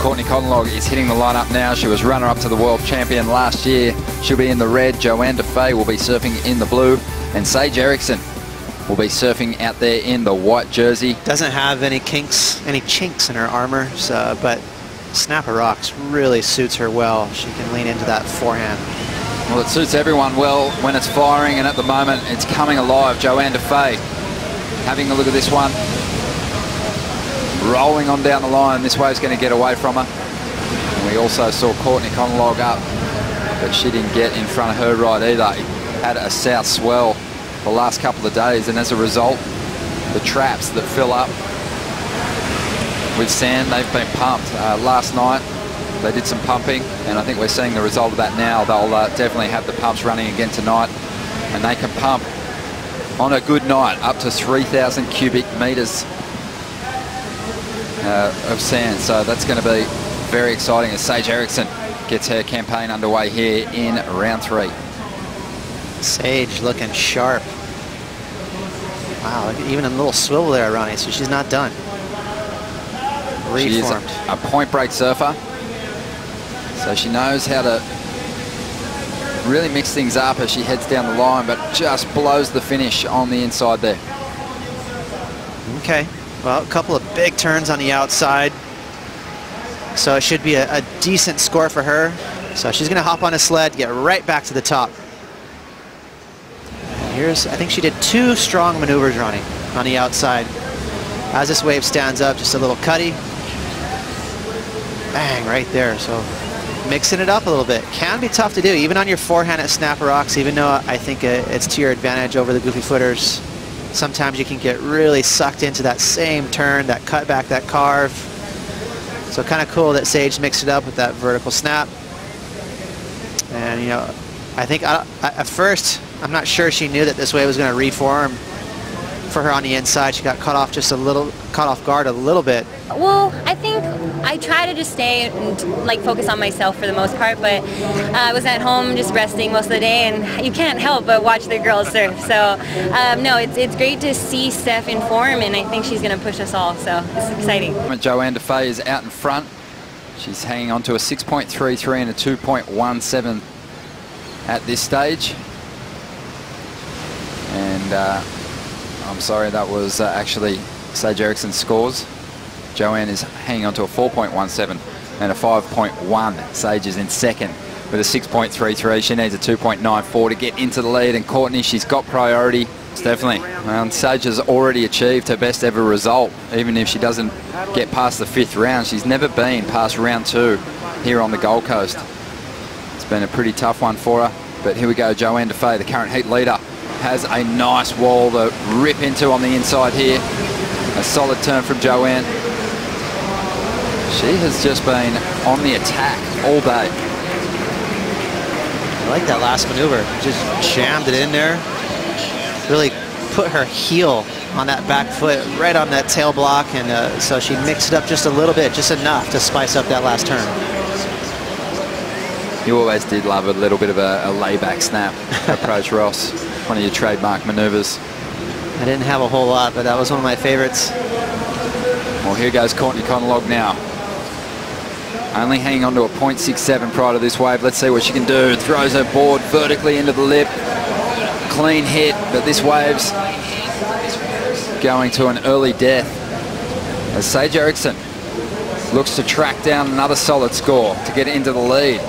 Courtney Conlogue is hitting the lineup now. She was runner-up to the world champion last year. She'll be in the red. Johanne Defay will be surfing in the blue. And Sage Erickson will be surfing out there in the white jersey. Doesn't have any kinks, any chinks in her armor, so, but Snapper Rocks really suits her well. She can lean into that forehand. Well, it suits everyone well when it's firing, and at the moment it's coming alive. Johanne Defay having a look at this one. Rolling on down the line. This wave's going to get away from her. And we also saw Courtney Conlogue up, but she didn't get in front of her right either. Had a south swell the last couple of days, and as a result, the traps that fill up with sand, they've been pumped. Last night they did some pumping, and I think we're seeing the result of that now. They'll definitely have the pumps running again tonight, and they can pump on a good night up to 3,000 cubic metres of sand. So that's going to be very exciting as Sage Erickson gets her campaign underway here in round 3. Sage looking sharp. Wow, look at even a little swivel there, Ronnie, so she's not done. Reformed. She is a point break surfer, so she knows how to really mix things up as she heads down the line, but just blows the finish on the inside there. Okay, well, a couple of big turns on the outside, so it should be a decent score for her. So she's going to hop on a sled, get right back to the top. And here's, I think she did 2 strong maneuvers, Ronnie, on the outside. As this wave stands up, just a little cutty. Bang, right there. So mixing it up a little bit. Can be tough to do, even on your forehand at Snapper Rocks, even though I think it's to your advantage over the goofy footers. Sometimes you can get really sucked into that same turn, that cutback, that carve. So kind of cool that Sage mixed it up with that vertical snap. And, you know, I think at first, I'm not sure she knew that this wave was going to reform for her on the inside. She got caught off guard a little bit. Well, I think I try to just stay and like focus on myself for the most part, but I was at home just resting most of the day, and you can't help but watch the girls surf. So no, it's great to see Steph in form, and I think she's going to push us all, so it's exciting. Johanne Defay is out in front. She's hanging on to a 6.33 and a 2.17 at this stage. And I'm sorry, that was actually Sage Erickson's scores. Johanne is hanging on to a 4.17 and a 5.1. Sage is in second with a 6.33. She needs a 2.94 to get into the lead. And Courtney, she's got priority. It's definitely. Sage has already achieved her best ever result. Even if she doesn't get past the 5th round, she's never been past round 2 here on the Gold Coast. It's been a pretty tough one for her. But here we go, Johanne Defay, the current heat leader, has a nice wall to rip into on the inside here. A solid turn from Johanne. She has just been on the attack all day. I like that last maneuver. Just jammed it in there. Really put her heel on that back foot, right on that tail block, and so she mixed it up just a little bit, just enough to spice up that last turn. You always did love a little bit of a layback snap approach, Ross. One of your trademark maneuvers. I didn't have a whole lot, but that was one of my favorites. Well, here goes Courtney Conlogue now. Only hanging on to a 0.67 prior to this wave. Let's see what she can do. Throws her board vertically into the lip. Clean hit, but this wave's going to an early death as Sage Erickson looks to track down another solid score to get into the lead.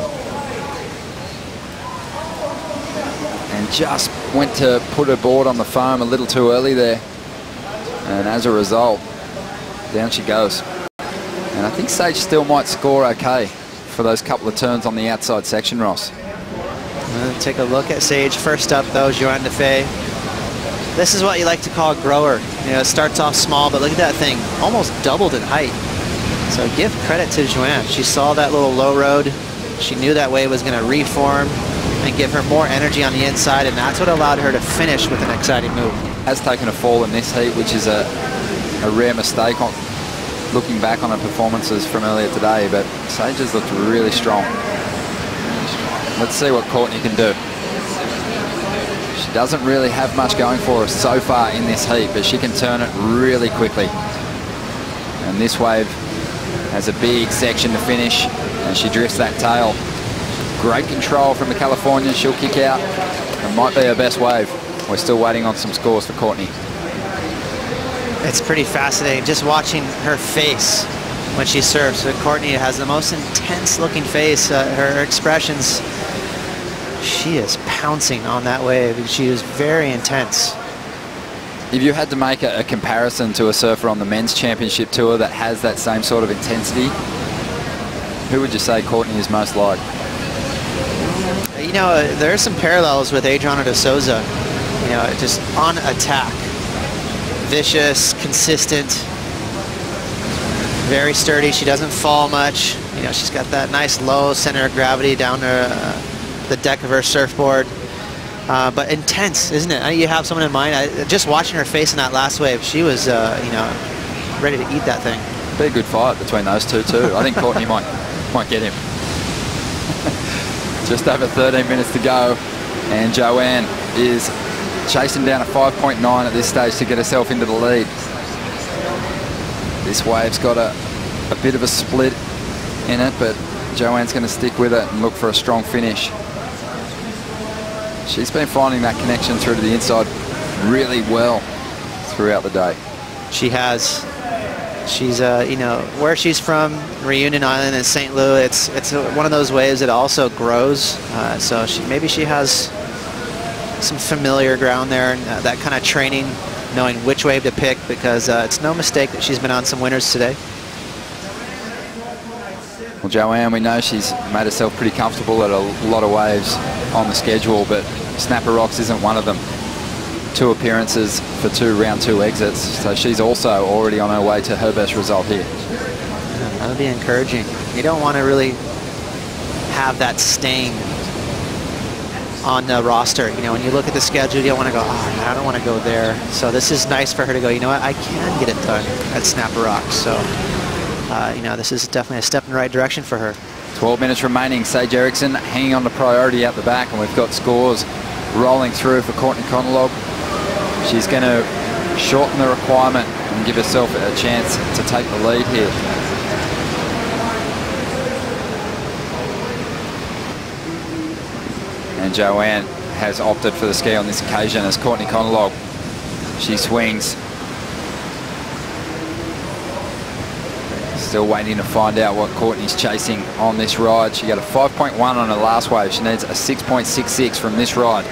And just went to put her board on the foam a little too early there. And as a result, down she goes. And I think Sage still might score okay for those couple of turns on the outside section, Ross. Take a look at Sage. First up, though, Johanne Defay. This is what you like to call a grower. You know, it starts off small, but look at that thing. Almost doubled in height. So give credit to Johanne. She saw that little low road. She knew that wave was going to reform and give her more energy on the inside, and that's what allowed her to finish with an exciting move. Has taken a fall in this heat, which is a rare mistake on looking back on her performances from earlier today, but Sage has looked really strong. Let's see what Courtney can do. She doesn't really have much going for her so far in this heat, but she can turn it really quickly. And this wave has a big section to finish, and she drifts that tail. Great control from the Californian. She'll kick out. It might be her best wave. We're still waiting on some scores for Courtney. It's pretty fascinating just watching her face when she serves. So Courtney has the most intense looking face. Her expressions, she is pouncing on that wave. She is very intense. If you had to make a comparison to a surfer on the men's championship tour that has that same sort of intensity, who would you say Courtney is most like? You know, there are some parallels with Adriana de Souza. You know, just on attack. Vicious, consistent, very sturdy. She doesn't fall much. You know, she's got that nice low center of gravity down to the deck of her surfboard. But intense, isn't it? You have someone in mind. Just watching her face in that last wave, she was, you know, ready to eat that thing. Be a good fight between those two too. I think Courtney might get him. Just over 13 minutes to go, and Johanne is chasing down a 5.9 at this stage to get herself into the lead. This wave's got a bit of a split in it, but Johanne's going to stick with it and look for a strong finish. She's been finding that connection through to the inside really well throughout the day. She has. She's, you know, where she's from, Reunion Island in St. Louis, it's one of those waves that also grows. So maybe she has some familiar ground there, and that kind of training, knowing which wave to pick, because it's no mistake that she's been on some winners today. Well, Johanne, we know she's made herself pretty comfortable at a lot of waves on the schedule, but Snapper Rocks isn't one of them. 2 appearances for 2 round 2 exits, so she's also already on her way to her best result here. Yeah, that would be encouraging. You don't want to really have that stain on the roster. You know, when you look at the schedule, you don't want to go, oh, I don't want to go there. So this is nice for her to go, you know what, I can get it done at Snapper Rocks. So, you know, this is definitely a step in the right direction for her. 12 minutes remaining. Sage Erickson hanging on to priority out the back, and we've got scores rolling through for Courtney Conlogue. She's going to shorten the requirement and give herself a chance to take the lead here. And Johanne has opted for the ski on this occasion as Courtney Conlogue. She swings. Still waiting to find out what Courtney's chasing on this ride. She got a 5.1 on her last wave. She needs a 6.66 from this ride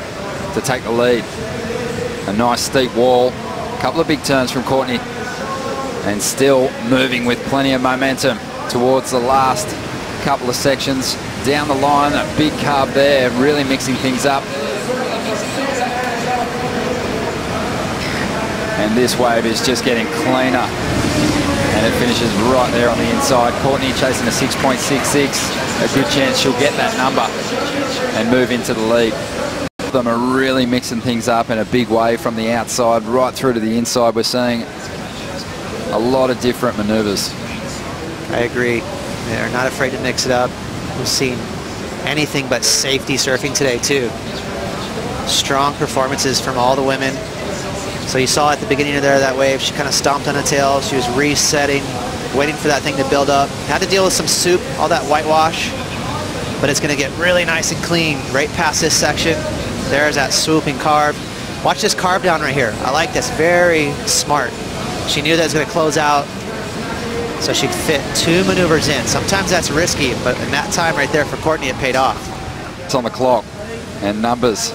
to take the lead. A nice steep wall, a couple of big turns from Courtney, and still moving with plenty of momentum towards the last couple of sections. Down the line, a big carb there, really mixing things up. And this wave is just getting cleaner. And it finishes right there on the inside. Courtney chasing a 6.66. A good chance she'll get that number and move into the lead. Them are really mixing things up in a big way from the outside right through to the inside. We're seeing a lot of different maneuvers. I agree. They're not afraid to mix it up. We've seen anything but safety surfing today too. Strong performances from all the women. So you saw at the beginning of that wave, she kind of stomped on the tail. She was resetting, waiting for that thing to build up. Had to deal with some soup, all that whitewash, but it's going to get really nice and clean right past this section. There's that swooping carb. Watch this carb down right here. I like this, very smart. She knew that it was going to close out, so she fit 2 maneuvers in. Sometimes that's risky, but in that time right there for Courtney, it paid off. It's on the clock, and numbers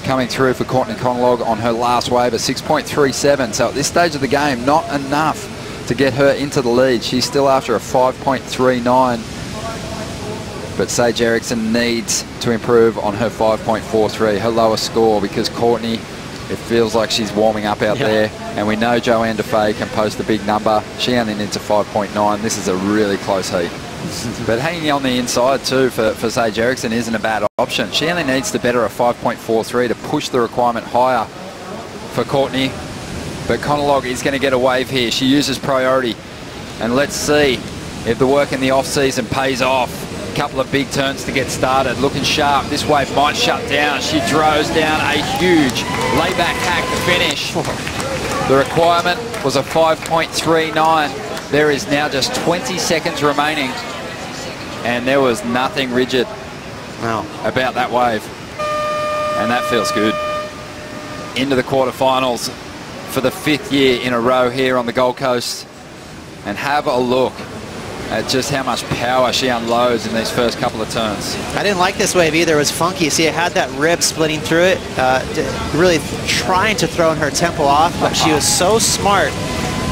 coming through for Courtney Conlogue on her last wave, a 6.37. So at this stage of the game, not enough to get her into the lead. She's still after a 5.39. But Sage Erickson needs to improve on her 5.43, her lowest score, because Courtney, it feels like she's warming up out there. And we know Johanne Defay can post a big number. She only needs a 5.9. This is a really close heat. But hanging on the inside too for Sage Erickson isn't a bad option. She only needs to better a 5.43 to push the requirement higher for Courtney. But Conlogue is going to get a wave here. She uses priority. And let's see if the work in the off-season pays off. A couple of big turns to get started. Looking sharp. This wave might shut down. She throws down a huge layback hack to finish. The requirement was a 5.39. There is now just 20 seconds remaining, and there was nothing rigid about that wave, and that feels good. Into the quarterfinals for the 5th year in a row here on the Gold Coast, and have a look at just how much power she unloads in these first couple of turns. I didn't like this wave either. It was funky. See, it had that rib splitting through it, really trying to throw her tempo off, but she was so smart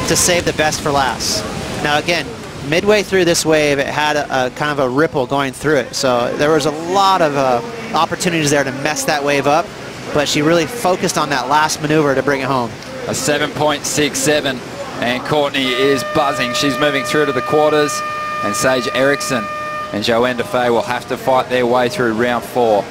to save the best for last. Now again, midway through this wave, it had a kind of a ripple going through it, so there was a lot of opportunities there to mess that wave up, but she really focused on that last maneuver to bring it home. A 7.67, and Courtney is buzzing. She's moving through to the quarters, and Sage Erickson and Johanne Defay will have to fight their way through round 4.